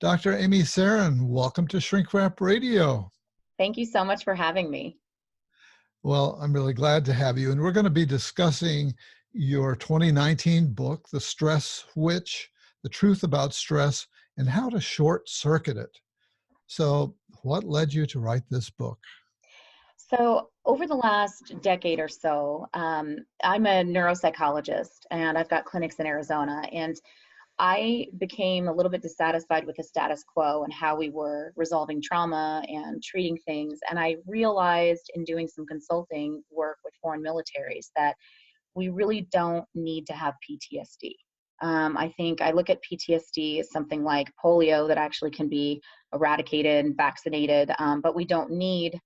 Dr. Amy Serin, welcome to Shrink Wrap Radio. Thank you so much for having me. Well, I'm really glad to have you. And we're going to be discussing your 2019 book, The Stress Witch, The Truth About Stress and How to Short Circuit It. So what led you to write this book? So over the last decade or so, I'm a neuropsychologist and I've got clinics in Arizona. And I became a little bit dissatisfied with the status quo and how we were resolving trauma and treating things. And I realized in doing some consulting work with foreign militaries that we really don't need to have PTSD. I think I look at PTSD as something like polio that actually can be eradicated and vaccinated, but we don't need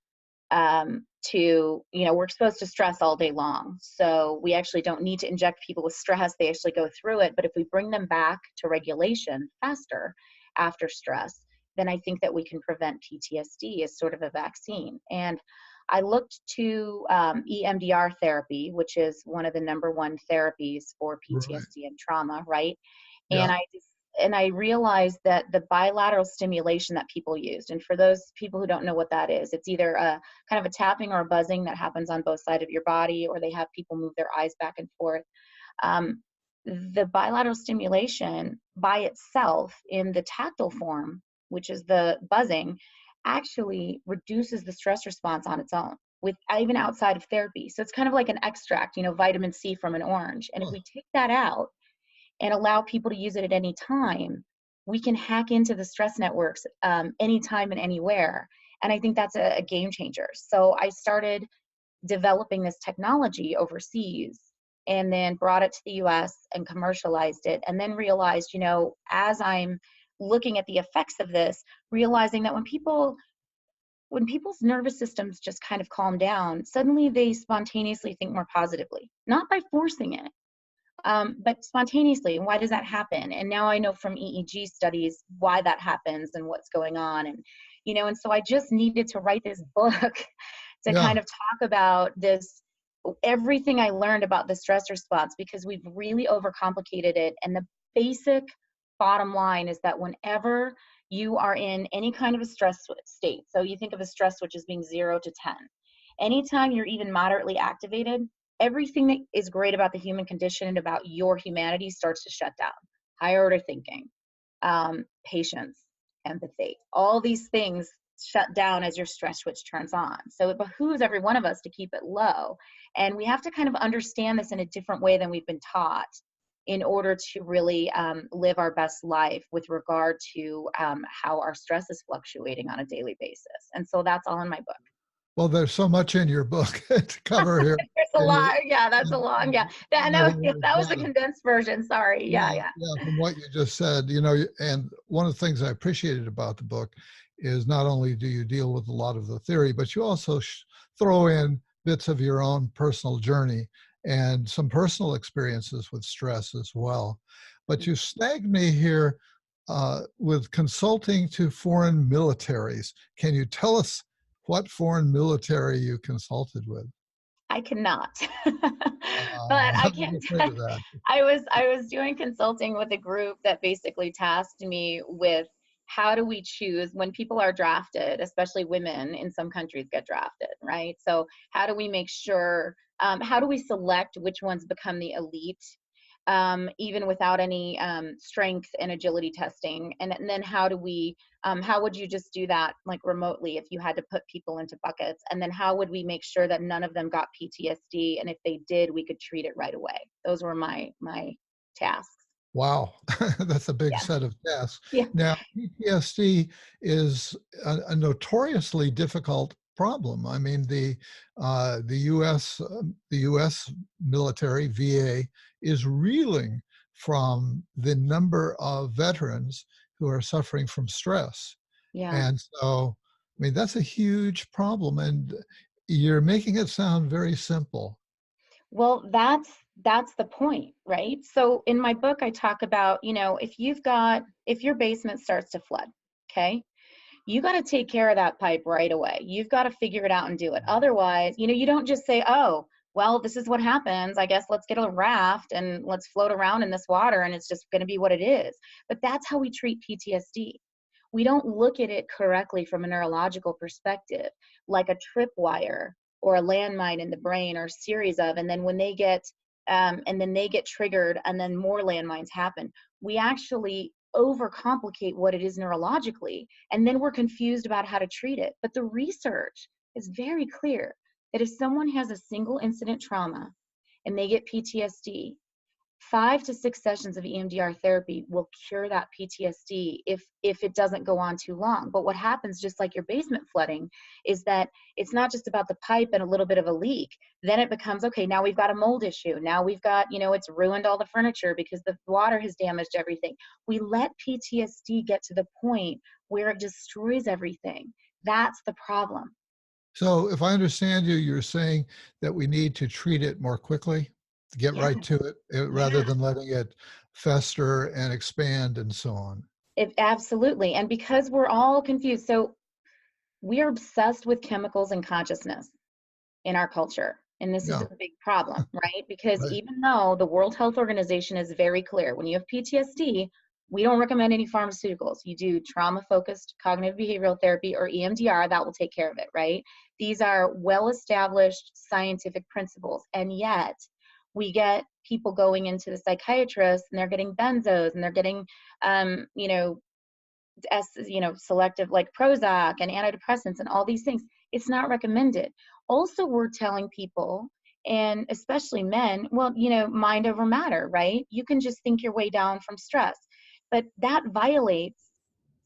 we're exposed to stress all day long. So we actually don't need to inject people with stress. They actually go through it. But if we bring them back to regulation faster after stress, then I think that we can prevent PTSD as sort of a vaccine. And I looked to EMDR therapy, which is one of the #1 therapies for PTSD and trauma, right? Yeah. And I realized that the bilateral stimulation that people used, and for those people who don't know what that is, it's either a kind of a tapping or a buzzing that happens on both sides of your body, or they have people move their eyes back and forth. The bilateral stimulation by itself in the tactile form, which is the buzzing, actually reduces the stress response on its own, with even outside of therapy. So it's kind of like an extract, vitamin C from an orange. And if we take that out and allow people to use it at any time, we can hack into the stress networks anytime and anywhere. And I think that's a game changer. So I started developing this technology overseas and then brought it to the US and commercialized it. And then realized, as I'm looking at the effects of this, realizing that when people's nervous systems just kind of calm down, suddenly they spontaneously think more positively, not by forcing it, but spontaneously. And why does that happen? And now I know from EEG studies why that happens and what's going on. And so I just needed to write this book to kind of talk about this, everything I learned about the stress response, because we've really overcomplicated it. And the basic bottom line is that whenever you are in any kind of a stress state, so you think of a stress switch as being 0 to 10, anytime you're even moderately activated, everything that is great about the human condition and about your humanity starts to shut down. Higher order thinking, patience, empathy, all these things shut down as your stress switch turns on. So it behooves every one of us to keep it low. And we have to kind of understand this in a different way than we've been taught in order to really live our best life with regard to how our stress is fluctuating on a daily basis. And so that's all in my book. Well, there's so much in your book to cover here. There's a lot. Yeah, that's a long. Yeah, that was the condensed version. Sorry. Yeah. From what you just said, and one of the things I appreciated about the book is not only do you deal with a lot of the theory, but you also throw in bits of your own personal journey and some personal experiences with stress as well. But you snagged me here with consulting to foreign militaries. Can you tell us what foreign military you consulted with? I cannot, but I can. I was doing consulting with a group that basically tasked me with how do we choose when people are drafted, especially women in some countries get drafted, right? So how do we make sure, how do we select which ones become the elite, even without any strength and agility testing? And then how would you just do that like remotely if you had to put people into buckets? And then how would we make sure that none of them got PTSD? And if they did, we could treat it right away. Those were my tasks. Wow, that's a big set of tasks. Yeah. Now, PTSD is a notoriously difficult problem. I mean, the U.S. military, VA, is reeling from the number of veterans who are suffering from stress. Yeah. And so, I mean, that's a huge problem. And you're making it sound very simple. Well, that's the point, right? So in my book, I talk about, if your basement starts to flood, okay, you got to take care of that pipe right away. You've got to figure it out and do it. Otherwise, you don't just say, oh, well, this is what happens. I guess let's get a raft and let's float around in this water and it's just going to be what it is. But that's how we treat PTSD. we don't look at it correctly from a neurological perspective, like a tripwire or a landmine in the brain, or a series of, and then they get triggered, and then more landmines happen. We actually overcomplicate what it is neurologically, and then we're confused about how to treat it. But the research is very clear that if someone has a single incident trauma and they get PTSD, 5 to 6 sessions of EMDR therapy will cure that PTSD if it doesn't go on too long. But what happens, just like your basement flooding, is that it's not just about the pipe and a little bit of a leak. Then it becomes, okay, now we've got a mold issue. Now we've got, it's ruined all the furniture because the water has damaged everything. We let PTSD get to the point where it destroys everything. That's the problem. So if I understand you, you're saying that we need to treat it more quickly, to get Yeah, right to it, rather yeah. than letting it fester and expand and so on. Absolutely. And because we're all confused, so we are obsessed with chemicals and consciousness in our culture. And this is Yeah, a big problem, right? Because right. even though the World Health Organization is very clear, when you have PTSD, we don't recommend any pharmaceuticals. You do trauma-focused cognitive behavioral therapy or EMDR, that will take care of it, right? These are well-established scientific principles. And yet we get people going into the psychiatrist and they're getting benzos and they're getting, selective like Prozac and antidepressants and all these things. It's not recommended. Also, we're telling people, and especially men, well, mind over matter, right? You can just think your way down from stress. But that violates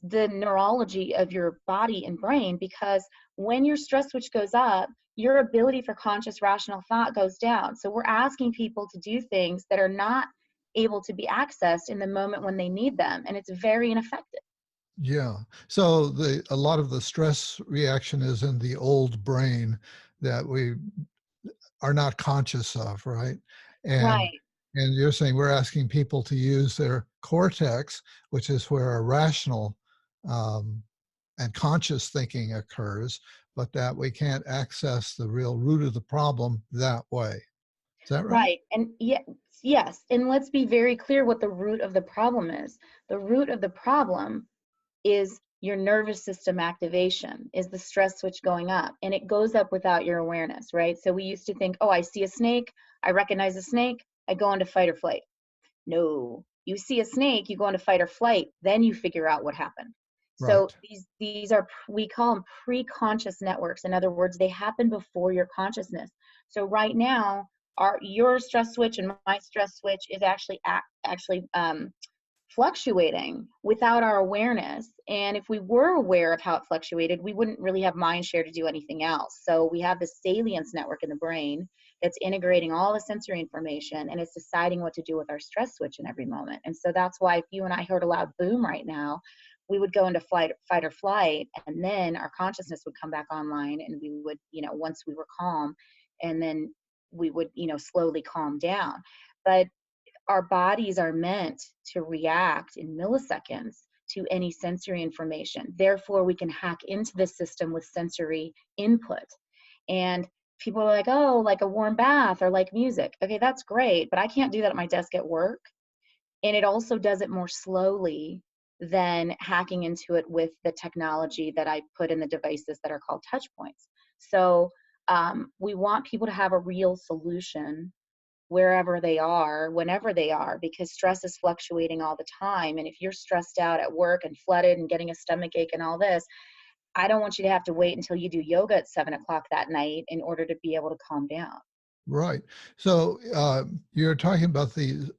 the neurology of your body and brain, because when your stress switch goes up, your ability for conscious rational thought goes down. So we're asking people to do things that are not able to be accessed in the moment when they need them, and it's very ineffective. Yeah. So a lot of the stress reaction is in the old brain that we are not conscious of, right? And Right. and you're saying we're asking people to use their cortex, which is where a rational um, and conscious thinking occurs, but that we can't access the real root of the problem that way. Is that right? Right. And yes. And let's be very clear what the root of the problem is. The root of the problem is your nervous system activation, is the stress switch going up. And it goes up without your awareness, right? So we used to think, oh, I see a snake, I recognize a snake, I go into fight or flight. No, you see a snake, you go into fight or flight, then you figure out what happened. So Right. these are, we call them pre-conscious networks. In other words, they happen before your consciousness. So right now, your stress switch and my stress switch is actually fluctuating without our awareness. And if we were aware of how it fluctuated, we wouldn't really have mind share to do anything else. So we have this salience network in the brain that's integrating all the sensory information, and it's deciding what to do with our stress switch in every moment. And so that's why if you and I heard a loud boom right now, we would go into fight or flight, and then our consciousness would come back online, and we would, once we were calm, and then we would, slowly calm down. But our bodies are meant to react in milliseconds to any sensory information. Therefore, we can hack into the system with sensory input. And people are like, oh, like a warm bath or like music. Okay, that's great, but I can't do that at my desk at work. And it also does it more slowly than hacking into it with the technology that I put in the devices that are called Touchpoints. So we want people to have a real solution wherever they are, whenever they are, because stress is fluctuating all the time. And if you're stressed out at work and flooded and getting a stomach ache and all this, I don't want you to have to wait until you do yoga at 7 o'clock that night in order to be able to calm down. Right. So you're talking about the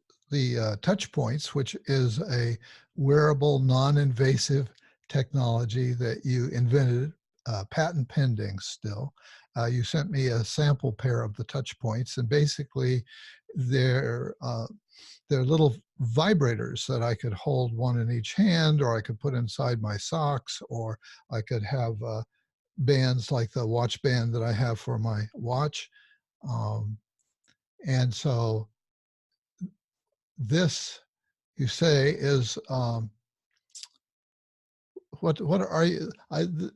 touch points, which is a wearable, non-invasive technology that you invented, patent pending still. You sent me a sample pair of the touch points, and basically they're little vibrators that I could hold one in each hand, or I could put inside my socks, or I could have bands like the watch band that I have for my watch. Um, and so this, you say, is what are you?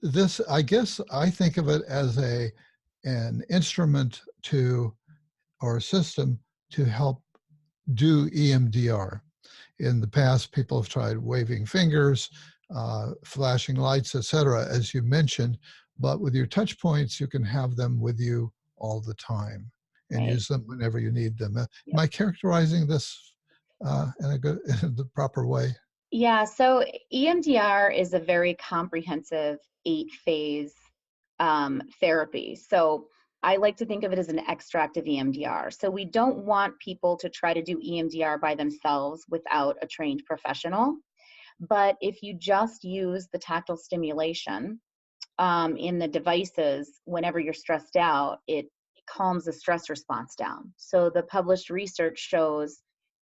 This, I guess, I think of it as an instrument to, or a system to help do EMDR. In the past, people have tried waving fingers. flashing lights, etc., as you mentioned. But with your touch points, you can have them with you all the time and Right. use them whenever you need them. Am Yep. I characterizing this in a good, in the proper way? Yeah, so EMDR is a very comprehensive 8-phase therapy. So I like to think of it as an extract of EMDR. So we don't want people to try to do EMDR by themselves without a trained professional. But if you just use the tactile stimulation in the devices whenever you're stressed out, it calms the stress response down. So the published research shows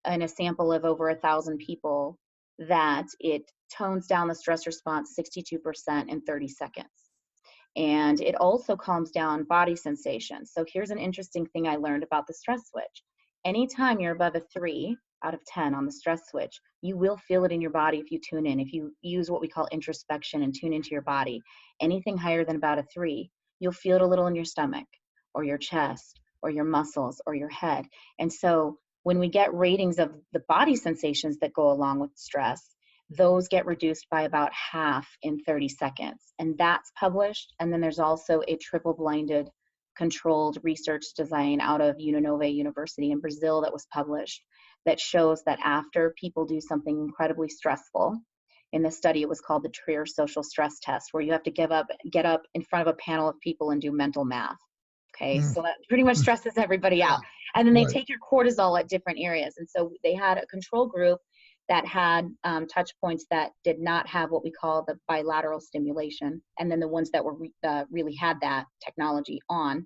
in a sample of over 1,000 people that it tones down the stress response 62% in 30 seconds. And it also calms down body sensations. So here's an interesting thing I learned about the stress switch. Anytime you're above a 3 out of 10 on the stress switch, you will feel it in your body if you tune in. If you use what we call introspection and tune into your body, anything higher than about a 3, you'll feel it a little in your stomach or your chest or your muscles or your head. And so when we get ratings of the body sensations that go along with stress, those get reduced by about half in 30 seconds. And that's published. And then there's also a triple-blinded controlled research design out of Unanove University in Brazil that was published that shows that after people do something incredibly stressful, in the study it was called the Trier Social Stress Test, where you have to get up in front of a panel of people and do mental math. Okay, Mm. so that pretty much stresses everybody Yeah, out. And then they right. take your cortisol at different areas. And so they had a control group that had touch points that did not have what we call the bilateral stimulation, and then the ones that were really had that technology on.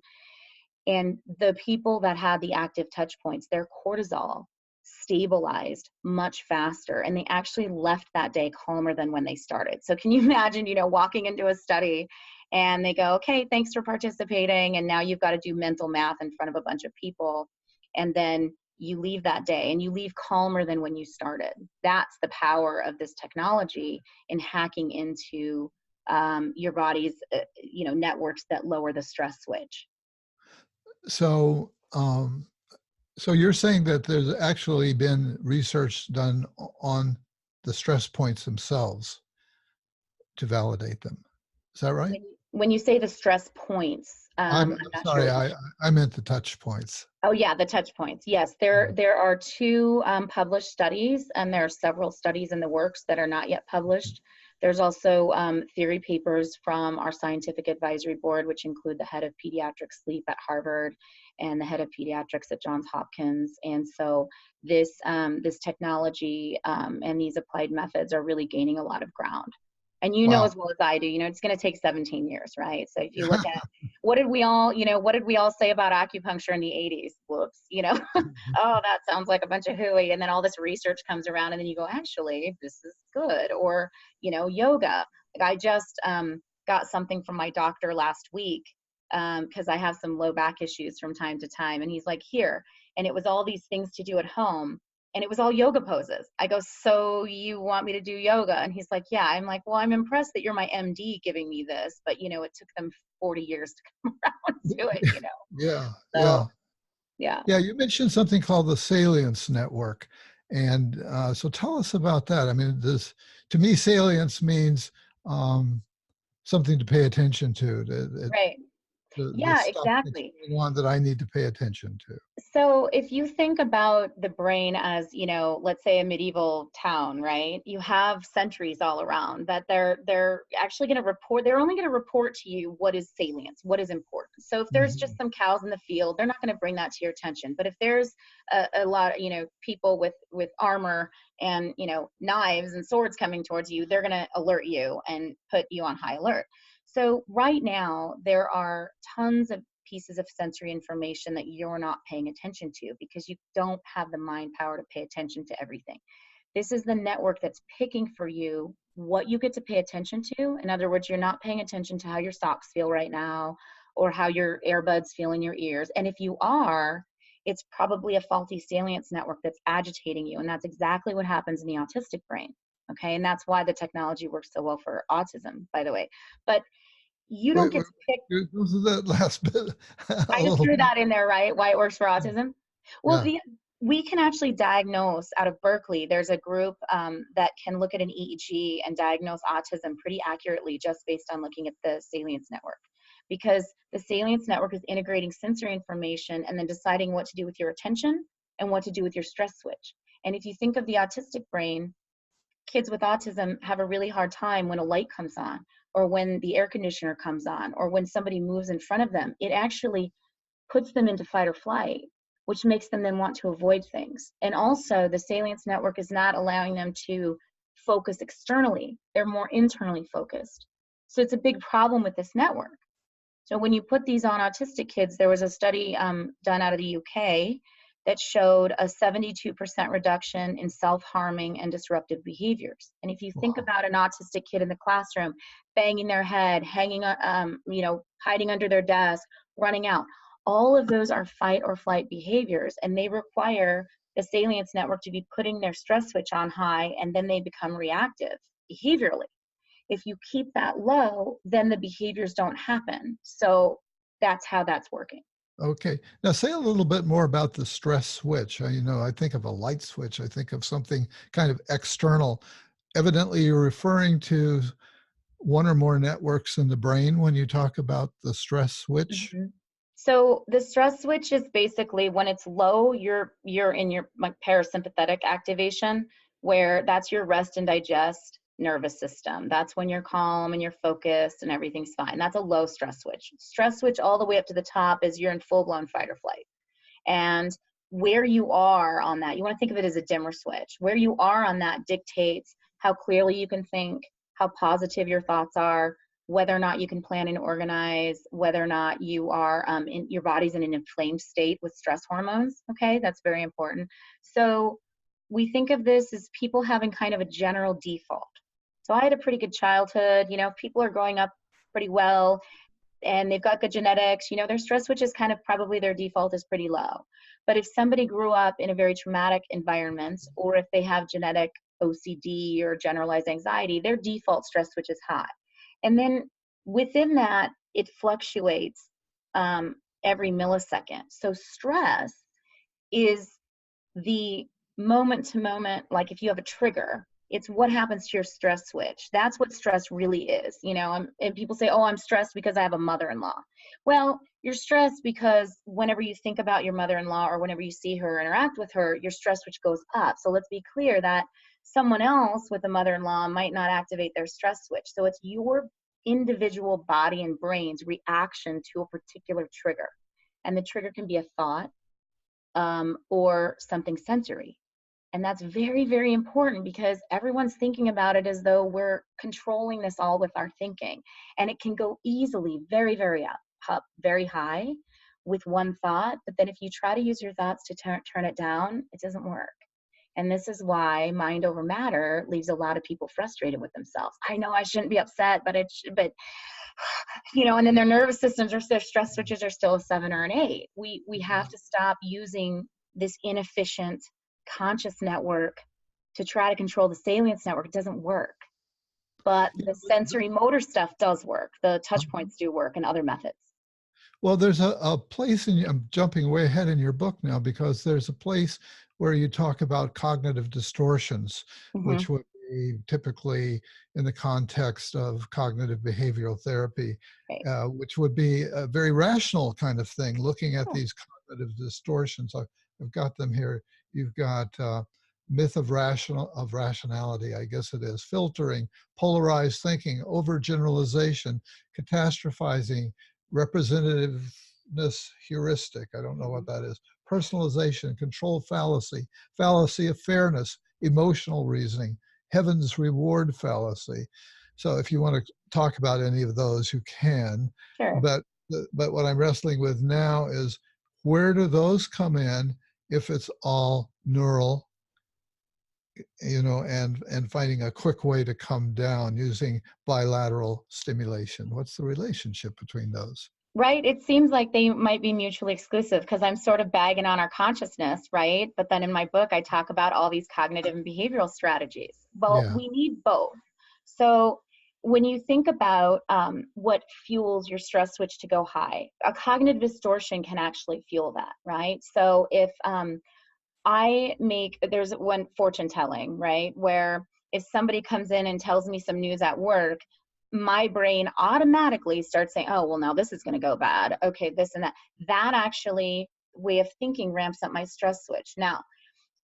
And the people that had the active touch points, their cortisol stabilized much faster, and they actually left that day calmer than when they started. So can you imagine, walking into a study and they go, okay, thanks for participating, and now you've got to do mental math in front of a bunch of people, and then you leave that day and you leave calmer than when you started. That's the power of this technology in hacking into your body's networks that lower the stress switch. So, so you're saying that there's actually been research done on the stress points themselves to validate them. Is that right? When you say the stress points, I'm I'm not sure sorry, what you. I meant the touch points. Oh yeah, the touch points. Yes, there are 2 published studies, and there are several studies in the works that are not yet published. There's also theory papers from our scientific advisory board, which include the head of pediatric sleep at Harvard and the head of pediatrics at Johns Hopkins. And so this technology and these applied methods are really gaining a lot of ground. And Wow. as well as I do, it's going to take 17 years, right? So if you look at what did we all say about acupuncture in the 80s? Whoops, oh, that sounds like a bunch of hooey. And then all this research comes around and then you go, actually, this is good. Or, yoga. Like I just got something from my doctor last week because I have some low back issues from time to time. And he's like, here. And it was all these things to do at home. And it was all yoga poses. I go, so you want me to do yoga? And he's like, yeah. I'm like, well, I'm impressed that you're my MD giving me this, but it took them 40 years to come around to it, Yeah, So yeah. yeah. Yeah, you mentioned something called the salience network. And so tell us about that. I mean, to me, salience means something to pay attention to, Right. the Yeah, stuff that's exactly. going on that I need to pay attention to. So if you think about the brain as, let's say a medieval town, right? You have sentries all around that they're actually going to report, they're only going to report to you what is salient, what is important. So if there's just Mhm. some cows in the field, they're not going to bring that to your attention. But if there's a lot of, people with armor and, knives and swords coming towards you, they're going to alert you and put you on high alert. So right now, there are tons of pieces of sensory information that you're not paying attention to because you don't have the mind power to pay attention to everything. This is the network that's picking for you what you get to pay attention to. In other words, you're not paying attention to how your socks feel right now or how your earbuds feel in your ears. And if you are, it's probably a faulty salience network that's agitating you. And that's exactly what happens in the autistic brain. Okay. And that's why the technology works so well for autism, by the way. But you don't Wait, get to pick. was that last bit I a just little threw bit? that in there, right? Why it works for Yeah. autism. Well, Yeah. We can actually diagnose out of Berkeley. There's a group that can look at an EEG and diagnose autism pretty accurately just based on looking at the salience network. Because the salience network is integrating sensory information and then deciding what to do with your attention and what to do with your stress switch. And if you think of the autistic brain, kids with autism have a really hard time when a light comes on, or when the air conditioner comes on, or when somebody moves in front of them. It actually puts them into fight or flight, which makes them then want to avoid things. And also, the salience network is not allowing them to focus externally. They're more internally focused. So it's a big problem with this network. So when you put these on autistic kids, there was a study done out of the UK that showed a 72% reduction in self-harming and disruptive behaviors. And if you think about an autistic kid in the classroom, banging their head, hanging, hiding under their desk, running out, all of those are fight or flight behaviors, and they require the salience network to be putting their stress switch on high, and then they become reactive behaviorally. If you keep that low, then the behaviors don't happen. So that's how that's working. Okay. Now say a little bit more about the stress switch. I think of a light switch. I think of something kind of external. Evidently, you're referring to one or more networks in the brain when you talk about the stress switch. Mm-hmm. So the stress switch is basically when it's low, you're in your parasympathetic activation, where that's your rest and digest nervous system. That's when you're calm and you're focused and everything's fine. That's a low stress switch. Stress switch all the way up to the top is you're in full-blown fight or flight. And where you are on that, you want to think of it as a dimmer switch. Where you are on that dictates how clearly you can think, how positive your thoughts are, whether or not you can plan and organize, whether or not you are in your body's in an inflamed state with stress hormones. Okay, that's very important. So we think of this as people having kind of a general default. So I had a pretty good childhood. If people are growing up pretty well and they've got good genetics, their stress switch is kind of probably their default is pretty low. But if somebody grew up in a very traumatic environment, or if they have genetic OCD or generalized anxiety, their default stress switch is high. And then within that, it fluctuates every millisecond. So stress is the moment to moment, like if you have a trigger, it's what happens to your stress switch. That's what stress really is. And people say, oh, I'm stressed because I have a mother-in-law. Well, you're stressed because whenever you think about your mother-in-law or whenever you see her or interact with her, your stress switch goes up. So let's be clear that someone else with a mother-in-law might not activate their stress switch. So it's your individual body and brain's reaction to a particular trigger. And the trigger can be a thought or something sensory. And that's very, very important because everyone's thinking about it as though we're controlling this all with our thinking. And it can go easily very, very up, very high with one thought. But then if you try to use your thoughts to turn it down, it doesn't work. And this is why mind over matter leaves a lot of people frustrated with themselves. I know I shouldn't be upset, but and then their nervous systems or their stress switches are still a 7 or an 8. We have to stop using this inefficient conscious network to try to control the salience network. It doesn't work. But the sensory motor stuff does work. The touch points do work and other methods. Well, there's a place I'm jumping way ahead in your book now, because there's a place where you talk about cognitive distortions, which would be typically in the context of cognitive behavioral therapy, which would be a very rational kind of thing, looking at these cognitive distortions. I've got them here. You've got myth of rationality, I guess it is, filtering, polarized thinking, overgeneralization, catastrophizing, representativeness heuristic, I don't know what that is, personalization, control fallacy, fallacy of fairness, emotional reasoning, heaven's reward fallacy. So if you want to talk about any of those, you can. Sure. But what I'm wrestling with now is, where do those come in if it's all neural, and finding a quick way to come down using bilateral stimulation? What's the relationship between those? Right. It seems like they might be mutually exclusive because I'm sort of bagging on our consciousness, right? But then in my book, I talk about all these cognitive and behavioral strategies. Well, we need both. So when you think about what fuels your stress switch to go high, a cognitive distortion can actually fuel that, right? So if There's one fortune telling, right? Where if somebody comes in and tells me some news at work, my brain automatically starts saying, oh, well, now this is going to go bad. Okay, this and that. That actually way of thinking ramps up my stress switch. Now,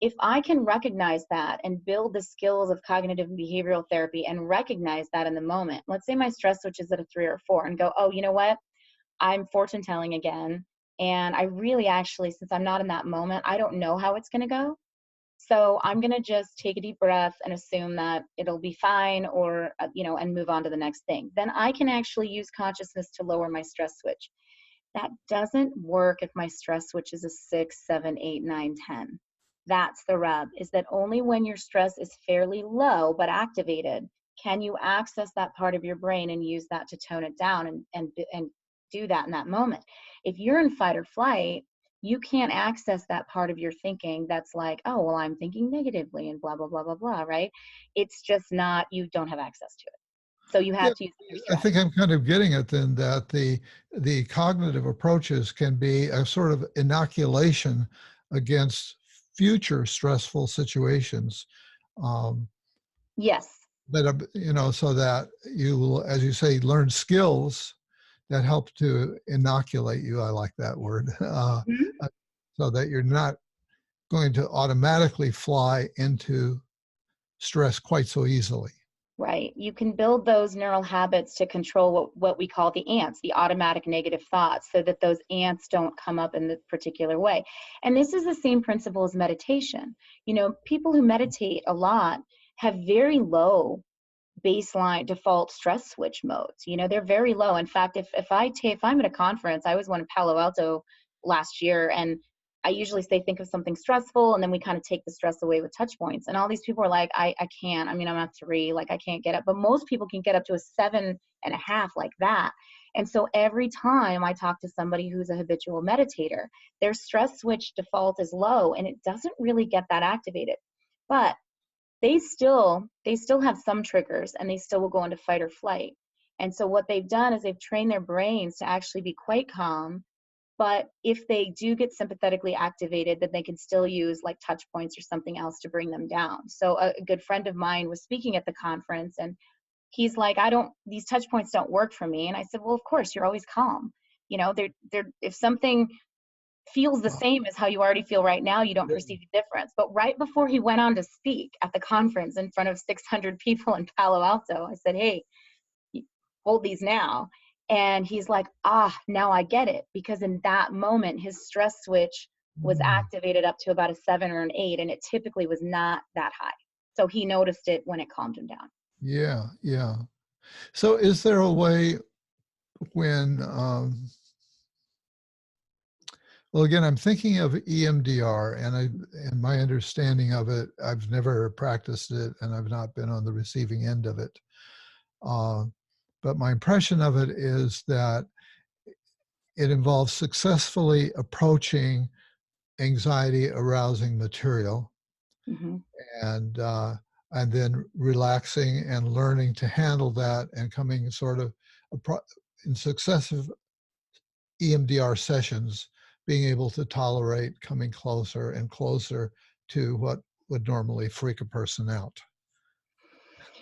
if I can recognize that and build the skills of cognitive and behavioral therapy and recognize that in the moment, let's say my stress switch is at a 3 or 4 and go, oh, you know what? I'm fortune telling again. And I really actually, since I'm not in that moment, I don't know how it's going to go. So I'm going to just take a deep breath and assume that it'll be fine, or, and move on to the next thing. Then I can actually use consciousness to lower my stress switch. That doesn't work if my stress switch is a 6, 7, 8, 9, 10. That's the rub, is that only when your stress is fairly low but activated can you access that part of your brain and use that to tone it down and do that in that moment. If you're in fight or flight, you can't access that part of your thinking that's like, oh, well, I'm thinking negatively and blah, blah, blah, blah, blah, right? It's just not, you don't have access to it. So you Yeah, have to use under I stress. think I'm kind of getting it then, that the cognitive approaches can be a sort of inoculation against future stressful situations. Um, Yes. so that you will, as you say, learn skills that help to inoculate you. I like that word. Mhm. Uh, so that you're not going to automatically fly into stress quite so easily. Right. You can build those neural habits to control what we call the ants, the automatic negative thoughts, so that those ants don't come up in the particular way. And this is the same principle as meditation. People who meditate a lot have very low baseline default stress switch modes. They're very low. In fact, if I'm at a conference, I was one in Palo Alto last year, and I usually say, think of something stressful, and then we kind of take the stress away with Touchpoints. And all these people are like, I can't. I mean, I'm at 3, like I can't get up. But most people can get up to a 7.5 like that. And so every time I talk to somebody who's a habitual meditator, their stress switch default is low, and it doesn't really get that activated. But they still have some triggers, and they still will go into fight or flight. And so what they've done is they've trained their brains to actually be quite calm. But if they do get sympathetically activated, then they can still use like touch points or something else to bring them down. So a good friend of mine was speaking at the conference, and he's like, these touch points don't work for me. And I said, well, of course, you're always calm. If something feels the same as how you already feel right now, you don't perceive a difference. But right before he went on to speak at the conference in front of 600 people in Palo Alto, I said, hey, hold these now. And he's like, now I get it. Because in that moment, his stress switch was Mm. activated up to about a 7 or an 8, and it typically was not that high. So he noticed it when it calmed him down. Yeah, yeah. So is there a way when, well, again, I'm thinking of EMDR, and my understanding of it, I've never practiced it, and I've not been on the receiving end of it. Uh, but my impression of it is that it involves successfully approaching anxiety arousing material, Hmm. and uh, and then relaxing and learning to handle that, and coming sort of in successive EMDR sessions, being able to tolerate coming closer and closer to what would normally freak a person out.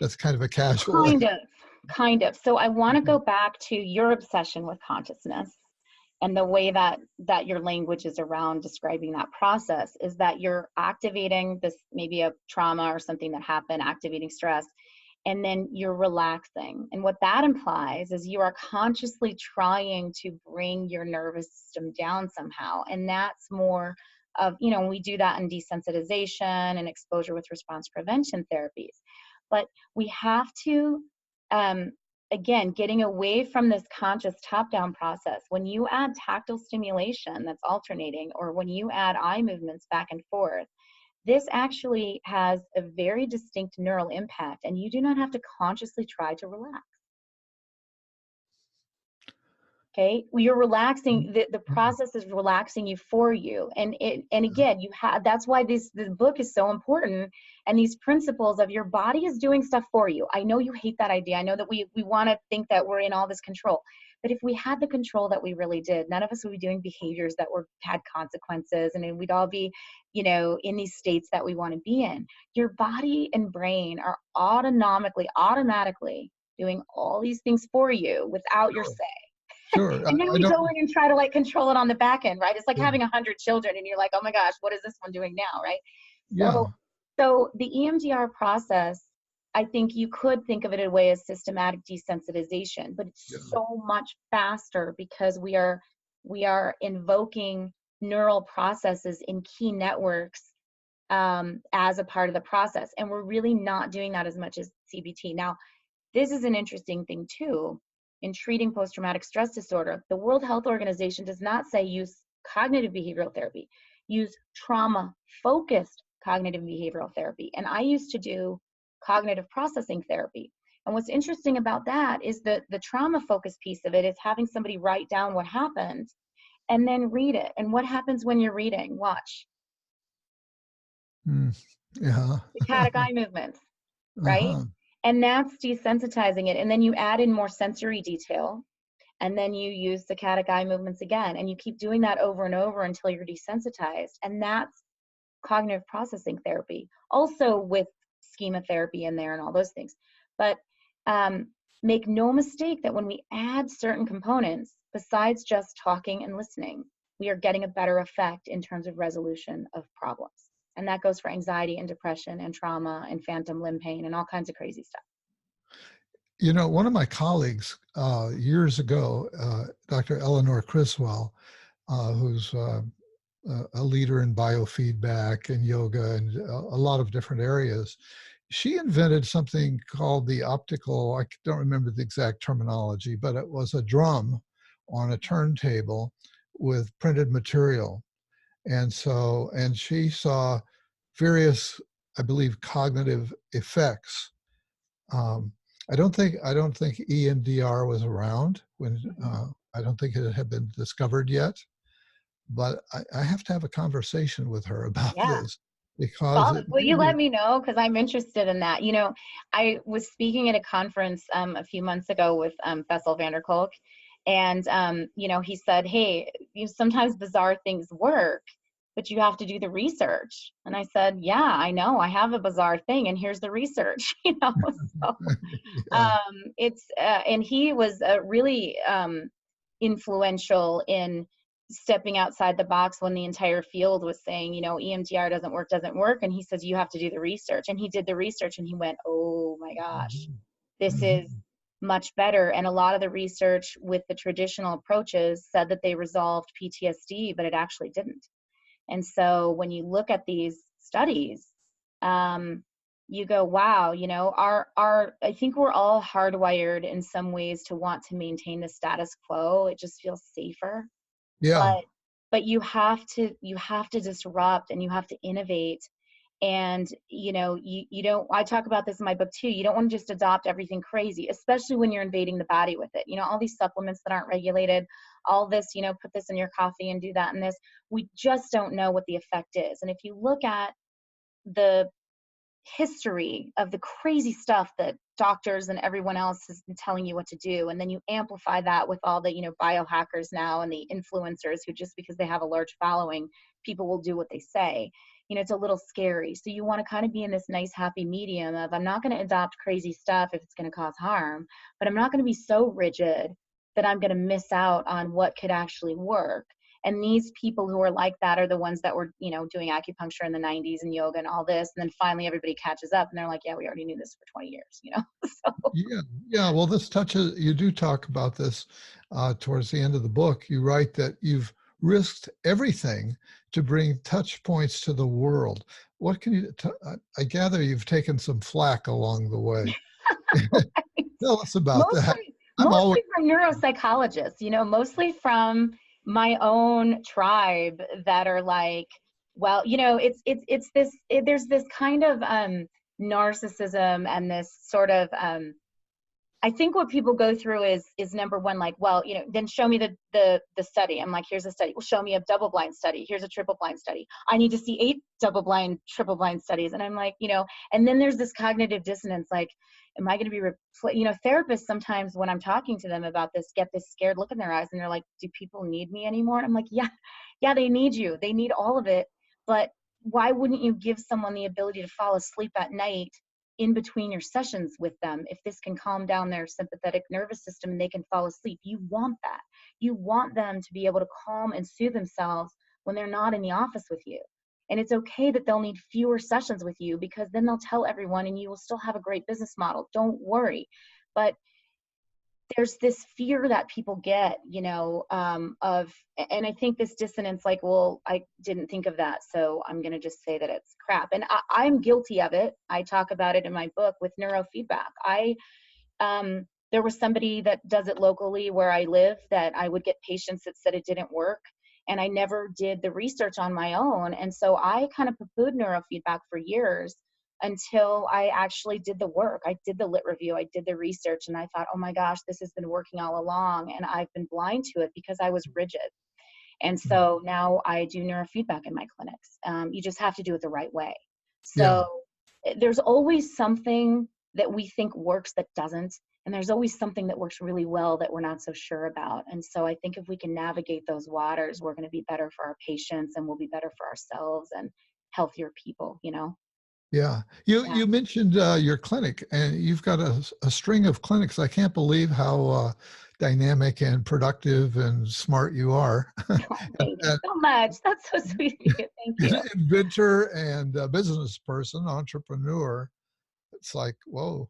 That's kind of a casual way. Kind of. So I want to go back to your obsession with consciousness, and the way that your language is around describing that process is that you're activating this, maybe a trauma or something that happened, activating stress, and then you're relaxing. And what that implies is you are consciously trying to bring your nervous system down somehow. And that's more of, we do that in desensitization and exposure with response prevention therapies. But we have to, again, getting away from this conscious top-down process. When you add tactile stimulation that's alternating, or when you add eye movements back and forth, this actually has a very distinct neural impact, and you do not have to consciously try to relax. Okay, you're relaxing. The process is relaxing you for you, and again, that's why this book is so important. And these principles of your body is doing stuff for you. I know you hate that idea. I know that we want to think that we're in all this control. that if we had the control that we really did, none of us would be doing behaviors that had consequences, and then we'd all be, in these states that we want to be in. Your body and brain are automatically doing all these things for you without your Sure. say. Sure. And then I we don't. go in and try to like control it on the back end, right? It's like Yeah. having 100 children and you're like, oh my gosh, what is this one doing now, right? So, Yeah. so the EMDR process, I think you could think of it in a way as systematic desensitization, but it's Yeah. so much faster because we are invoking neural processes in key networks as a part of the process, and we're really not doing that as much as CBT. Now, this is an interesting thing too. In treating post-traumatic stress disorder, the World Health Organization does not say use cognitive behavioral therapy, use trauma-focused cognitive behavioral therapy. And I used to do cognitive processing therapy. And what's interesting about that is that the trauma-focused piece of it is having somebody write down what happened and then read it. And what happens when you're reading? Watch. Mm. Yeah. The cat eye movements, right? Uh-huh. And that's desensitizing it. And then you add in more sensory detail, and then you use the cat eye movements again. And you keep doing that over and over until you're desensitized. And that's cognitive processing therapy, also with schema therapy in there and all those things. But make no mistake that when we add certain components, besides just talking and listening, we are getting a better effect in terms of resolution of problems. And that goes for anxiety and depression and trauma and phantom limb pain and all kinds of crazy stuff. One of my colleagues years ago, Dr. Eleanor Criswell, who's a leader in biofeedback and yoga and a lot of different areas, she invented something called the optical, I don't remember the exact terminology, but it was a drum on a turntable with printed material. And she saw various, I believe, cognitive effects. Um, I don't think EMDR was around when, I don't think it had been discovered yet, but I have to have a conversation with her about Yeah. this because it Will may you be. let me know? Because I'm interested in that. I was speaking at a conference a few months ago with Bessel van der Kolk, and he said, "Hey, sometimes bizarre things work, but you have to do the research." And I said, "Yeah, I know. I have a bizarre thing, and here's the research." So Yeah. and he was really influential in stepping outside the box when the entire field was saying, EMDR doesn't work. And he says, you have to do the research. And he did the research and he went, oh my gosh, this is Mhm. much better. And a lot of the research with the traditional approaches said that they resolved PTSD, but it actually didn't. And so when you look at these studies, you go, wow, I think we're all hardwired in some ways to want to maintain the status quo. It just feels safer. Yeah. But you have to disrupt and you have to innovate. And you don't, I talk about this in my book too, you don't want to just adopt everything crazy, especially when you're invading the body with it. All these supplements that aren't regulated, all this, put this in your coffee and do that and this, we just don't know what the effect is. And if you look at the history of the crazy stuff that doctors and everyone else has been telling you what to do, and then you amplify that with all the biohackers now and the influencers who, just because they have a large following, people will do what they say. It's a little scary. So you want to kind of be in this nice happy medium of, I'm not going to adopt crazy stuff if it's going to cause harm, but I'm not going to be so rigid that I'm going to miss out on what could actually work. And these people who are like that are the ones that were, doing acupuncture in the 90s and yoga and all this. And then finally everybody catches up and they're like, yeah, we already knew this for 20 years, So Yeah. Yeah. Well, you do talk about this towards the end of the book. You write that you've risked everything to bring touch points to the world. What can I gather you've taken some flack along the way. Tell us about that. mostly, I'm always. mostly from neuropsychologists, mostly from my own tribe that are like, well, there's this kind of narcissism and this sort of I think what people go through is number one, like, well, then show me the study. I'm like, here's a study. Well, show me a double blind study. Here's a triple blind study. I need to see 8 double blind, triple blind studies. And I'm like, and then there's this cognitive dissonance, like, Am I going to be, therapists sometimes when I'm talking to them about this, get this scared look in their eyes and they're like, do people need me anymore? And I'm like, yeah, yeah, they need you. They need all of it. But why wouldn't you give someone the ability to fall asleep at night in between your sessions with them? If this can calm down their sympathetic nervous system and they can fall asleep, you want that. You want them to be able to calm and soothe themselves when they're not in the office with you. And it's okay that they'll need fewer sessions with you, because then they'll tell everyone and you will still have a great business model. Don't worry. But there's this fear that people get, and I think this dissonance, like, well, I didn't think of that, so I'm going to just say that it's crap. And I'm guilty of it. I talk about it in my book with neurofeedback. There was somebody that does it locally where I live that I would get patients that said it didn't work. And I never did the research on my own. And so I kind of poo-pooed neurofeedback for years until I actually did the work. I did the lit review, I did the research, and I thought, oh my gosh, this has been working all along. And I've been blind to it because I was rigid. And so now I do neurofeedback in my clinics. You just have to do it the right way. Yeah. So there's always something that we think works that doesn't. And there's always something that works really well that we're not so sure about. And so I think if we can navigate those waters, we're going to be better for our patients and we'll be better for ourselves and healthier people, Yeah. Yeah. You mentioned your clinic, and you've got a string of clinics. I can't believe how dynamic and productive and smart you are. Oh, and, thank you so much. That's so sweet of you. Thank you. inventor and business person, entrepreneur. It's like, whoa.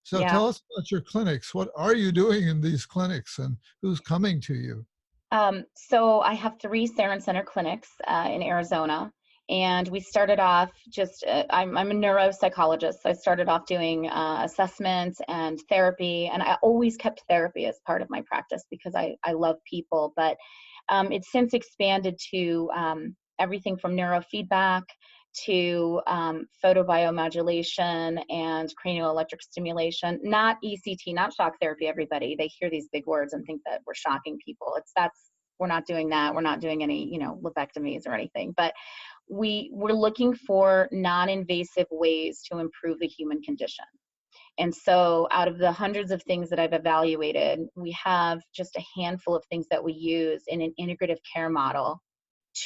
So Yeah. tell us about your clinics. What are you doing in these clinics, and who's coming to you? So I have 3 Serin Center clinics in Arizona. And we started off I'm a neuropsychologist. So I started off doing assessments and therapy. And I always kept therapy as part of my practice because I love people. But it's since expanded to everything from neurofeedback to photobiomodulation and cranial electric stimulation, not ECT, not shock therapy. Everybody, they hear these big words and think that we're shocking people. We're not doing that. We're not doing any, lobectomies or anything, but we're looking for non-invasive ways to improve the human condition. And so out of the hundreds of things that I've evaluated, we have just a handful of things that we use in an integrative care model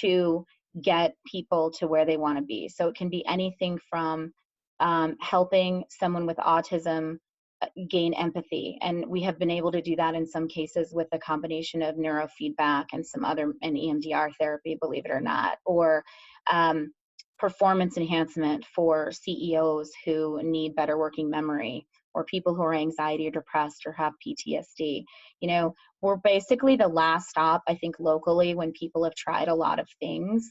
to get people to where they want to be. So it can be anything from helping someone with autism gain empathy. And we have been able to do that in some cases with a combination of neurofeedback and and EMDR therapy, believe it or not, or performance enhancement for CEOs who need better working memory, or people who are anxiety or depressed or have PTSD. We're basically the last stop, I think, locally when people have tried a lot of things.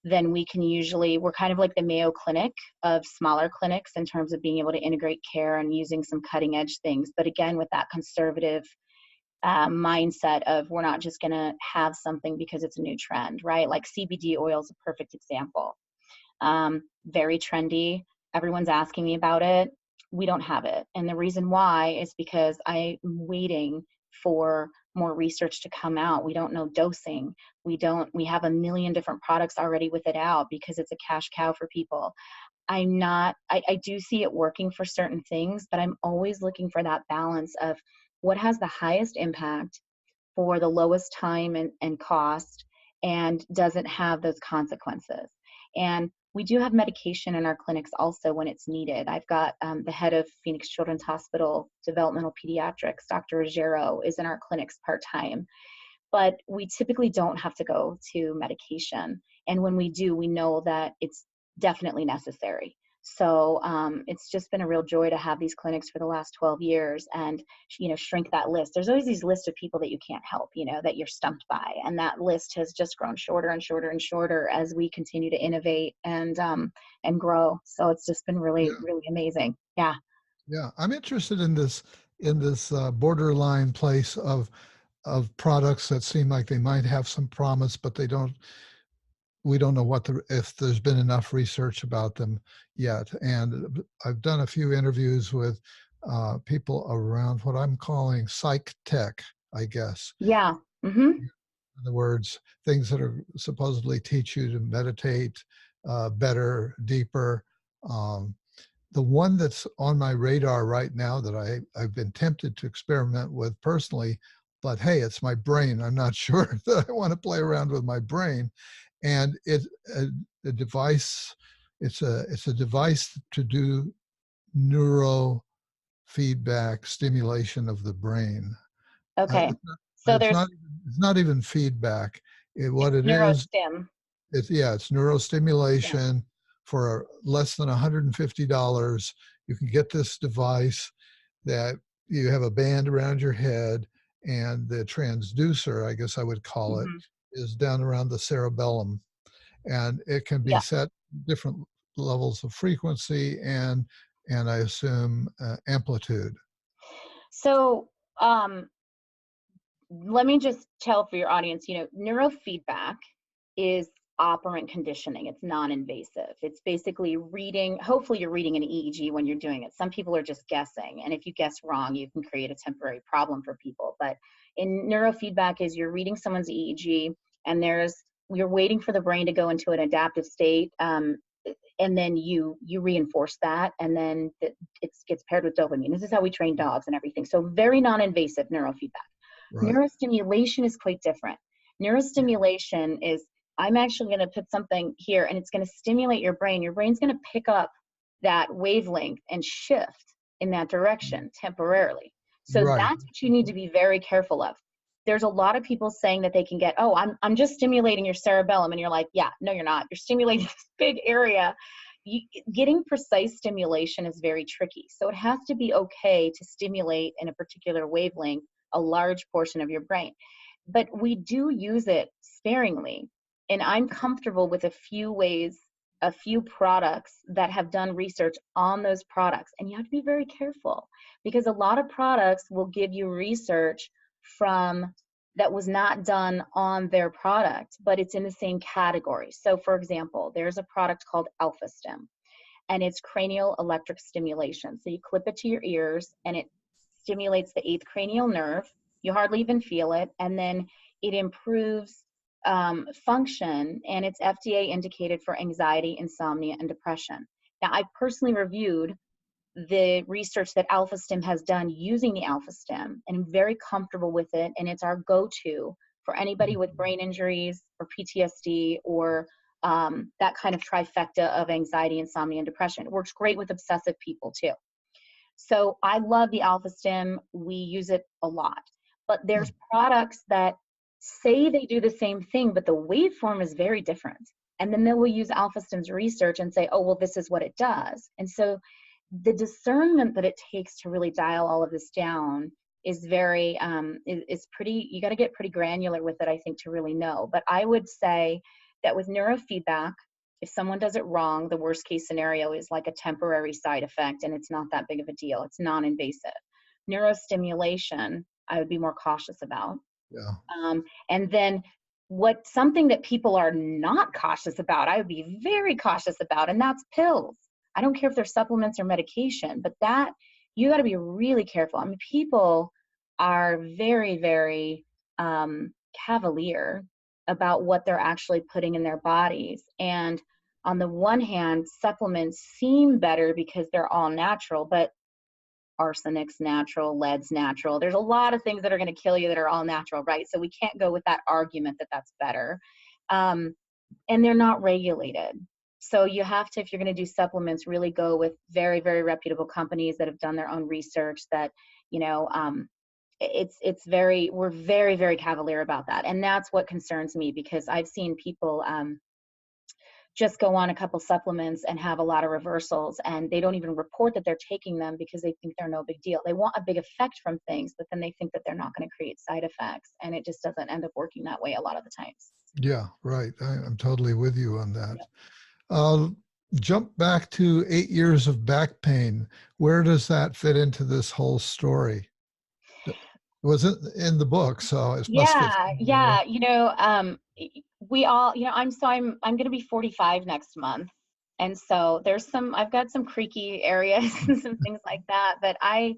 Then we're kind of like the Mayo Clinic of smaller clinics in terms of being able to integrate care and using some cutting edge things. But again, with that conservative mindset of we're not just going to have something because it's a new trend, right? Like CBD oil is a perfect example. Very trendy. Everyone's asking me about it. We don't have it. And the reason why is because I'm waiting for more research to come out. We don't know dosing. We have a million different products already with it out because it's a cash cow for people. I do see it working for certain things, but I'm always looking for that balance of what has the highest impact for the lowest time and cost and doesn't have those consequences. And we do have medication in our clinics also when it's needed. I've got the head of Phoenix Children's Hospital Developmental Pediatrics, Dr. Ruggiero, is in our clinics part-time. But we typically don't have to go to medication. And when we do, we know that it's definitely necessary. So it's just been a real joy to have these clinics for the last 12 years and, shrink that list. There's always these lists of people that you can't help, that you're stumped by. And that list has just grown shorter and shorter and shorter as we continue to innovate and grow. So it's just been really, really amazing. Yeah. Yeah. I'm interested in this borderline place of products that seem like they might have some promise, but we don't know if there's been enough research about them yet. And I've done a few interviews with people around what I'm calling psych tech, I guess. Yeah. Mm-hmm. In other words, things that are supposedly teach you to meditate better, deeper. the one that's on my radar right now that I've been tempted to experiment with personally, but hey, it's my brain. I'm not sure that I want to play around with my brain. And it's a device. It's a device to do neurofeedback stimulation of the brain. Okay. It's not, So it's there's not it's not even feedback. What it is, neurostim. it's neurostimulation for less than $150. You can get this device that you have a band around your head, and the transducer, I guess I would call it, Hmm. is down around the cerebellum, and it can be Yeah. set different levels of frequency and I assume amplitude. So let me just tell for your audience, neurofeedback is operant conditioning. It's non-invasive. It's basically reading, hopefully you're reading an EEG when you're doing it. Some people are just guessing, and if you guess wrong, you can create a temporary problem for people. But in neurofeedback is you're reading someone's EEG, and you're waiting for the brain to go into an adaptive state, and then you reinforce that, and then it gets paired with dopamine. This is how we train dogs and everything. So very non-invasive neurofeedback. Right. Neurostimulation is quite different. Neurostimulation is, I'm actually going to put something here and it's going to stimulate your brain. Your brain's going to pick up that wavelength and shift in that direction temporarily. So Right. that's what you need to be very careful of. There's a lot of people saying that they can get, oh, I'm just stimulating your cerebellum. And you're like, yeah, no, you're not. You're stimulating this big area. Getting precise stimulation is very tricky. So it has to be okay to stimulate in a particular wavelength a large portion of your brain. But we do use it sparingly. And I'm comfortable with a few ways, a few products that have done research on those products. And you have to be very careful because a lot of products will give you research from that was not done on their product, but it's in the same category. So for example, there's a product called AlphaStim, and it's cranial electric stimulation. So you clip it to your ears and it stimulates the eighth cranial nerve. You hardly even feel it. And then it improves function, and it's FDA indicated for anxiety, insomnia, and depression. Now, I personally reviewed the research that AlphaStim has done using the AlphaStim, and I'm very comfortable with it. And it's our go-to for anybody with brain injuries or PTSD or that kind of trifecta of anxiety, insomnia, and depression. It works great with obsessive people too. So I love the AlphaStim. We use it a lot. But there's products that say they do the same thing, but the waveform is very different. And then they will use AlphaStim's research and say, oh, well, this is what it does. And so the discernment that it takes to really dial all of this down is very, is pretty, you got to get pretty granular with it, I think, to really know. But I would say that with neurofeedback, if someone does it wrong, the worst case scenario is like a temporary side effect, and it's not that big of a deal. It's non-invasive. Neurostimulation, I would be more cautious about. Yeah. And then something that people are not cautious about, I would be very cautious about, and that's pills. I don't care if they're supplements or medication, but that you got to be really careful. I mean, people are very, very cavalier about what they're actually putting in their bodies. And on the one hand, supplements seem better because they're all natural, but arsenic's natural, lead's natural. There's a lot of things that are going to kill you that are all natural, right? So we can't go with that argument that that's better. And they're not regulated. So you have to, if you're going to do supplements, really go with very, very reputable companies that have done their own research that, we're very, very cavalier about that. And that's what concerns me, because I've seen people just go on a couple supplements and have a lot of reversals, and they don't even report that they're taking them because they think they're no big deal. They want a big effect from things, but then they think that they're not going to create side effects, and it just doesn't end up working that way a lot of the times. Yeah, right. I'm totally with you on that. Yep. Uh, jump back to 8 years of back pain. Where does that fit into this whole story? It was in the book, so it must fit Yeah, somewhere. yeah. We all, I'm going to be 45 next month. And so I've got some creaky areas and some things like that, but I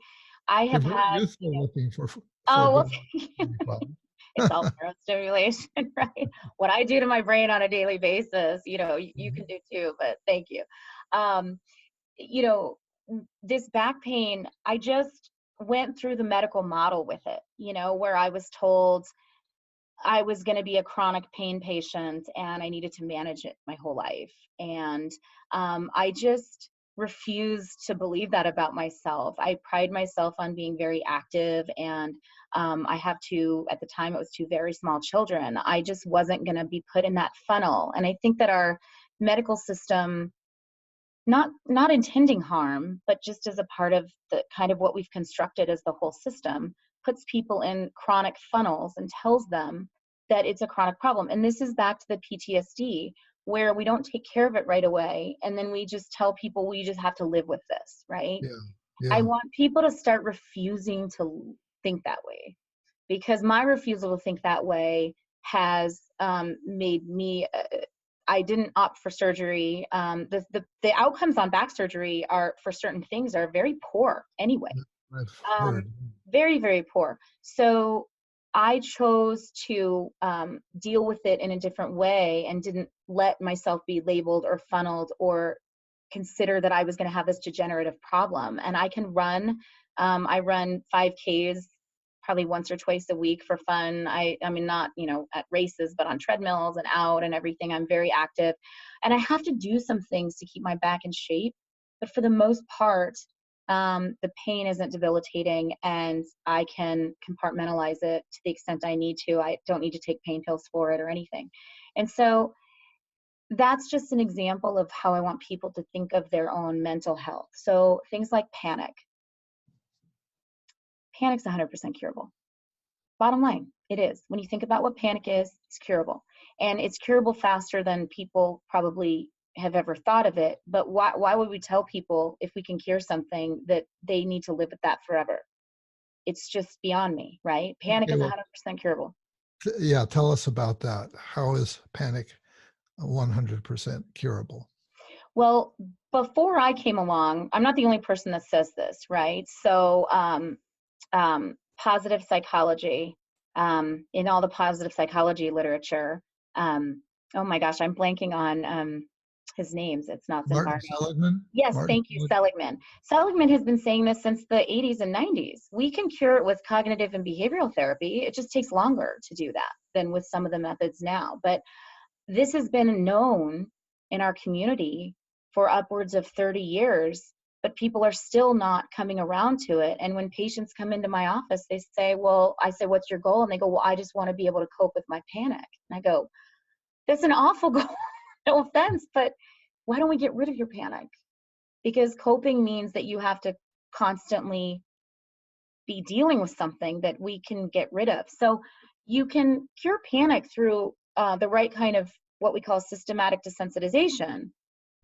You're have very had, youthful looking for oh, well, being 45. it's all neurostimulation, right? What I do to my brain on a daily basis, you can do too, but thank you. Um, this back pain, I just went through the medical model with it, where I was told I was going to be a chronic pain patient and I needed to manage it my whole life. And I just refused to believe that about myself. I pride myself on being very active, and I have at the time it was two very small children. I just wasn't going to be put in that funnel. And I think that our medical system, not intending harm, but just as a part of the kind of what we've constructed as the whole system, puts people in chronic funnels and tells them that it's a chronic problem. And this is back to the PTSD, where we don't take care of it right away. And then we just tell people, well, you just have to live with this, right? Yeah. I Yeah. want people to start refusing to think that way, because my refusal to think that way has made me I didn't opt for surgery. The outcomes on back surgery are, for certain things, are very poor anyway. I've Um, heard. very, very poor. So I chose to deal with it in a different way and didn't let myself be labeled or funneled or consider that I was going to have this degenerative problem. And I can run. I run 5Ks probably once or twice a week for fun. I mean, not, at races, but on treadmills and out and everything. I'm very active. And I have to do some things to keep my back in shape. But for the most part, the pain isn't debilitating, and I can compartmentalize it to the extent I need to. I don't need to take pain pills for it or anything. And so that's just an example of how I want people to think of their own mental health. So things like panic. Panic's 100% curable. Bottom line, it is. When you think about what panic is, it's curable. And it's curable faster than people probably have ever thought of it. But why would we tell people, if we can cure something, that they need to live with that forever? It's just beyond me, right? Panic Okay, is well, 100% curable. yeah, tell us about that. How is panic 100% curable? Well, before I came along, I'm not the only person that says this, right? So positive psychology, in all the positive psychology literature. Oh my gosh, I'm blanking on his names. It's not Martin Zimbardo. Seligman? Yes, Martin thank you, Seligman? Seligman. Seligman has been saying this since the 80s and 90s. We can cure it with cognitive and behavioral therapy. It just takes longer to do that than with some of the methods now. But this has been known in our community for upwards of 30 years, but people are still not coming around to it. And when patients come into my office, they say, well, I say, what's your goal? And they go, well, I just want to be able to cope with my panic. And I go, that's an awful goal. No offense, but why don't we get rid of your panic? Because coping means that you have to constantly be dealing with something that we can get rid of. So you can cure panic through the right kind of what we call systematic desensitization.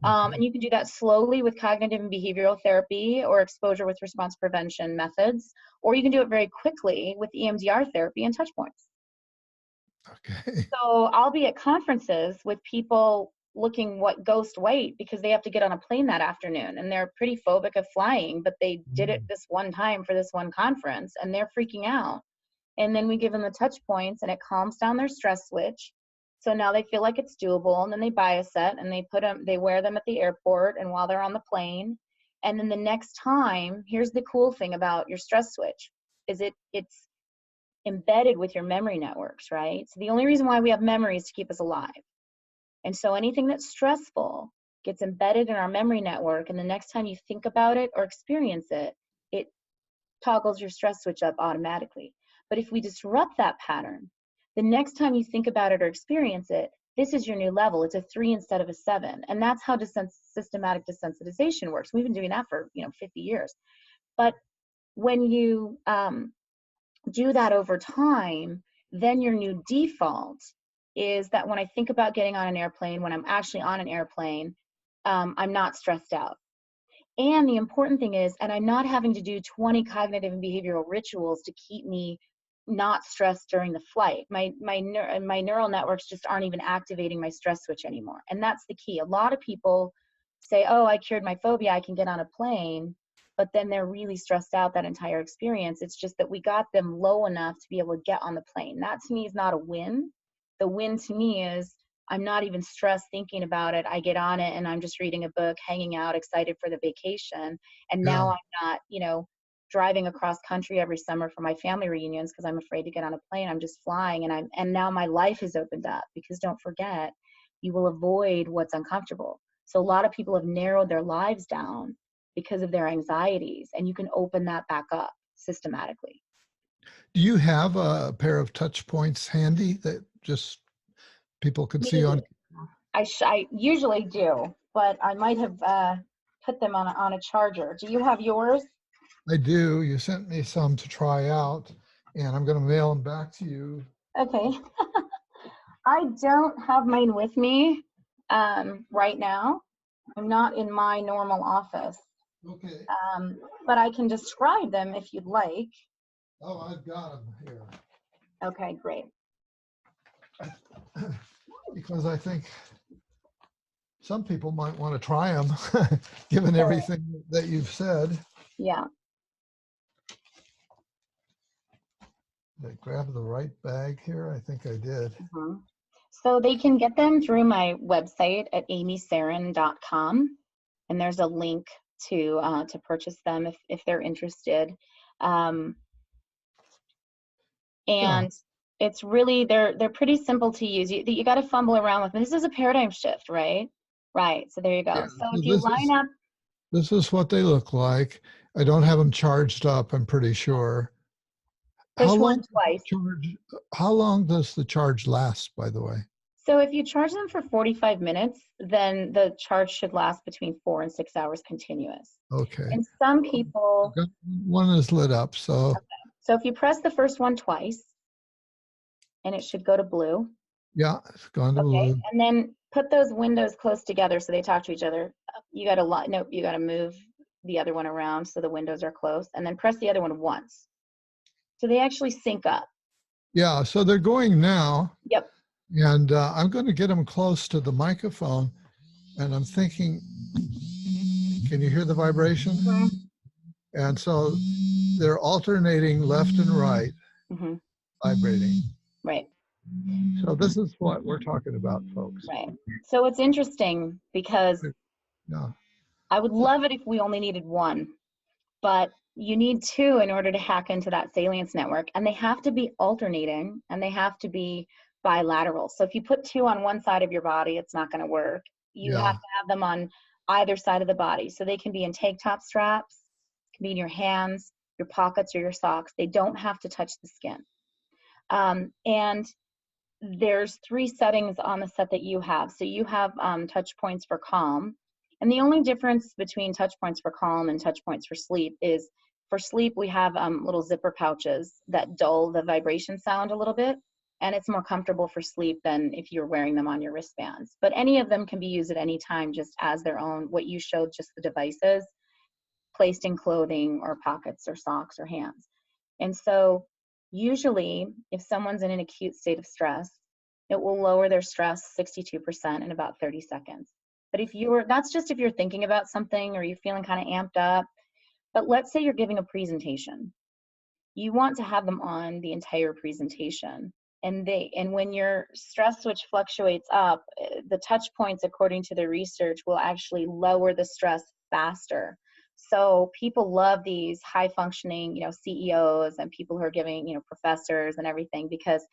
Okay. And you can do that slowly with cognitive and behavioral therapy or exposure with response prevention methods, or you can do it very quickly with EMDR therapy and Touchpoints. Okay. So I'll be at conferences with people looking what ghost white because they have to get on a plane that afternoon and they're pretty phobic of flying, but they did it Mm. this one time for this one conference and they're freaking out. And then we give them the touch points and it calms down their stress switch. So now they feel like it's doable, and then they buy a set and they wear them at the airport and while they're on the plane. And then the next time, here's the cool thing about your stress switch is it's embedded with your memory networks, right? So the only reason why we have memory is to keep us alive. And so anything that's stressful gets embedded in our memory network, and the next time you think about it or experience it, it toggles your stress switch up automatically. But if we disrupt that pattern, the next time you think about it or experience it, this is your new level. It's a 3 instead of a 7. And that's how systematic desensitization works. We've been doing that for 50 years. But when you do that over time, then your new default is that when I think about getting on an airplane, when I'm actually on an airplane, I'm not stressed out. And the important thing is, and I'm not having to do 20 cognitive and behavioral rituals to keep me not stressed during the flight. My neural networks just aren't even activating my stress switch anymore. And that's the key. A lot of people say, oh, I cured my phobia, I can get on a plane, but then they're really stressed out that entire experience. It's just that we got them low enough to be able to get on the plane. That to me is not a win. The win to me is I'm not even stressed thinking about it. I get on it and I'm just reading a book, hanging out, excited for the vacation. And now Yeah. I'm not, driving across country every summer for my family reunions because I'm afraid to get on a plane. I'm just flying, and now my life has opened up, because don't forget, you will avoid what's uncomfortable. So a lot of people have narrowed their lives down because of their anxieties, and you can open that back up systematically. Do you have a pair of touch points handy that just people could see on? Me, I usually do, but I might have put them on a charger. Do you have yours? I do. You sent me some to try out, and I'm going to mail them back to you. Okay. I don't have mine with me right now. I'm not in my normal office, Okay. but I can describe them if you'd like. Oh, I've got them here. Okay, great. Because I think some people might want to try them, given So, everything that you've said. yeah. Did I grab the right bag here? I think I did. Mhm. So they can get them through my website at amyserin.com, and there's a link to purchase them if they're interested. Um, Yeah. and it's really, they're pretty simple to use. You got to fumble around with them. This is a paradigm shift, right? Right. So there you Yeah. go. So So if you line up, this is what they look like. I don't have them charged up, I'm pretty sure. How push one long twice. how long does the charge last, by the way? So if you charge them for 45 minutes, then the charge should last between 4 and 6 hours continuous. Okay. And some people, One is lit up, so so if you press the first one twice, and it should go to blue, yeah, it's gone to okay, blue. and then put those windows close together so they talk to each other. You got to nope, you got to move the other one around so the windows are close, and then press the other one once, so they actually sync up. Yeah, so they're going now, Yep. and I'm going to get them close to the microphone, and I'm thinking, can you hear the vibration? Mm-hmm. And so they're alternating left and right, Mm-hmm. vibrating. Right. So this is what we're talking about, folks. Right. So it's interesting because Yeah. I would love it if we only needed one, but you need two in order to hack into that salience network, and they have to be alternating and they have to be bilateral. So if you put two on one side of your body, it's not going to work. You have Yeah. to have them on either side of the body. So they can be in tank top straps, can be in your hands, your pockets, or your socks. They don't have to touch the skin. And there's 3 settings on the set that you have. So you have touch points for calm. And the only difference between touch points for calm and touch points for sleep is, for sleep, we have little zipper pouches that dull the vibration sound a little bit. And it's more comfortable for sleep than if you're wearing them on your wristbands. But any of them can be used at any time just as their own. What you showed, just the devices placed in clothing or pockets or socks or hands. And so usually if someone's in an acute state of stress, it will lower their stress 62% in about 30 seconds. But that's just if you're thinking about something or you're feeling kind of amped up. But let's say you're giving a presentation. You want to have them on the entire presentation. And when your stress switch fluctuates up, the touch points, according to the research, will actually lower the stress faster. So people love these high functioning, CEOs and people who are giving, professors and everything, because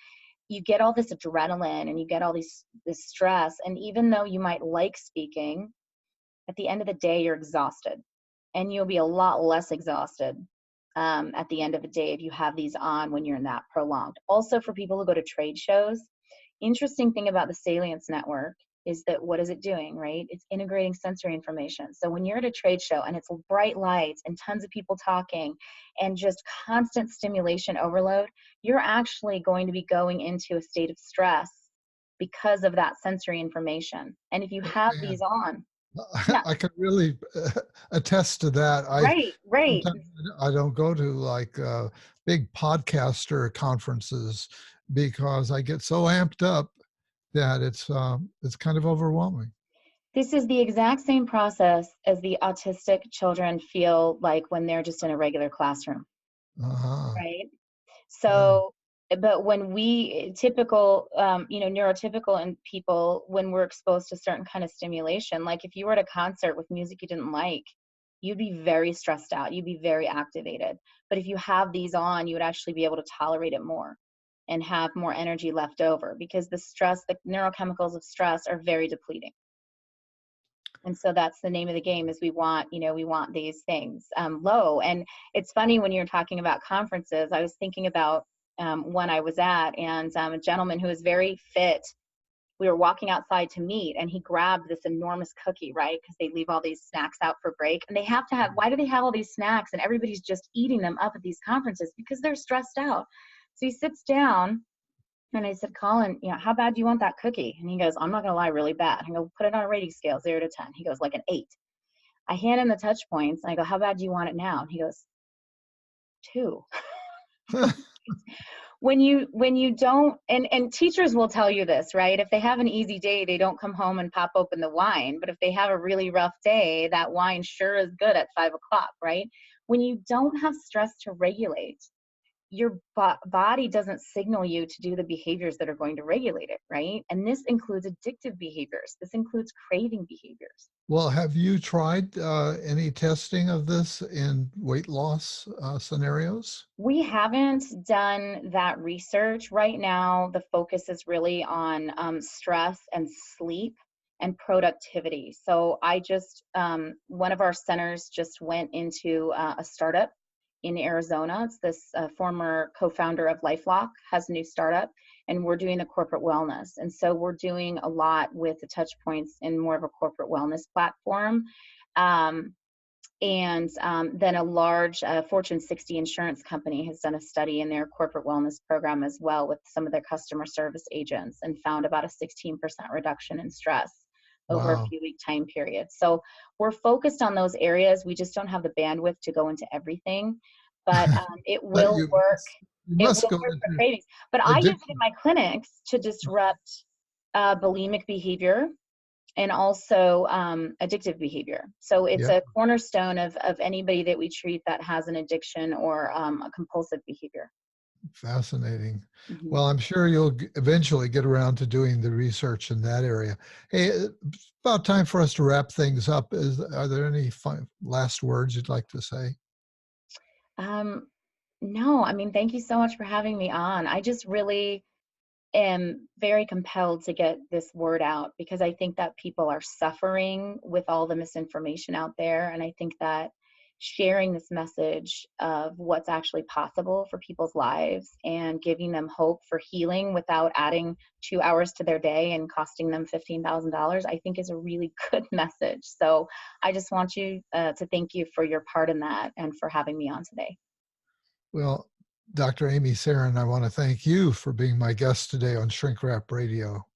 you get all this adrenaline and you get all this stress. And even though you might like speaking, at the end of the day, you're exhausted, and you'll be a lot less exhausted at the end of the day if you have these on when you're in that prolonged. Also, for people who go to trade shows, interesting thing about the Salience Network is that what is it doing, right? It's integrating sensory information. So when you're at a trade show and it's bright lights and tons of people talking and just constant stimulation overload, you're actually going to be going into a state of stress because of that sensory information. And if you have these on, yeah, I can really attest to that. right. Sometimes I don't go to like big podcaster conferences because I get so amped up that it's kind of overwhelming. This is the exact same process as the autistic children feel like when they're just in a regular classroom, Uh-huh. right? Yeah. So But when we typical, neurotypical in people, when we're exposed to certain kind of stimulation, like if you were at a concert with music you didn't like, you'd be very stressed out, you'd be very activated. But if you have these on, you would actually be able to tolerate it more and have more energy left over, because the stress, the neurochemicals of stress are very depleting. And so that's the name of the game, is we want these things low. And it's funny, when you're talking about conferences, I was thinking about one I was at, and a gentleman who was very fit, we were walking outside to meet, and he grabbed this enormous cookie, right? Because they leave all these snacks out for break, and they have to have, why do they have all these snacks? And everybody's just eating them up at these conferences because they're stressed out. So he sits down, and I said, Colin, how bad do you want that cookie? And he goes, I'm not going to lie, really bad. I go, put it on a rating scale, 0 to 10. He goes, like an 8. I hand him the touch points, and I go, how bad do you want it now? And he goes, 2. When you don't, and teachers will tell you this, right? If they have an easy day, they don't come home and pop open the wine. But if they have a really rough day, that wine sure is good at 5 o'clock, right? When you don't have stress to regulate, your body doesn't signal you to do the behaviors that are going to regulate it, right? And this includes addictive behaviors. This includes craving behaviors. Well, have you tried any testing of this in weight loss scenarios? We haven't done that research. Right now, the focus is really on stress and sleep and productivity. So I just, one of our centers just went into a startup in Arizona. It's this former co-founder of LifeLock has a new startup, and we're doing the corporate wellness. And so we're doing a lot with the Touchpoints in more of a corporate wellness platform. Then a large Fortune 60 insurance company has done a study in their corporate wellness program as well with some of their customer service agents, and found about a 16% reduction in stress over a Wow. few-week time period. So we're focused on those areas. We just don't have the bandwidth to go into everything, but it But will work. you It must will go work for into cravings. But I use it in addiction. my clinics to disrupt bulimic behavior and also addictive behavior. So it's Yeah, a cornerstone of anybody that we treat that has an addiction or a compulsive behavior. fascinating. Mhm. Well, I'm sure you'll eventually get around to doing the research in that area. Hey, it's about time for us to wrap things up. Are there any last words you'd like to say? Um, no, I mean, thank you so much for having me on. I just really am very compelled to get this word out, because I think that people are suffering with all the misinformation out there. And I think that sharing this message of what's actually possible for people's lives and giving them hope for healing without adding 2 hours to their day and costing them $15,000, I think is a really good message. So I just want you to thank you for your part in that and for having me on today. Well, Dr. Amy Serin, I want to thank you for being my guest today on Shrink Rap Radio.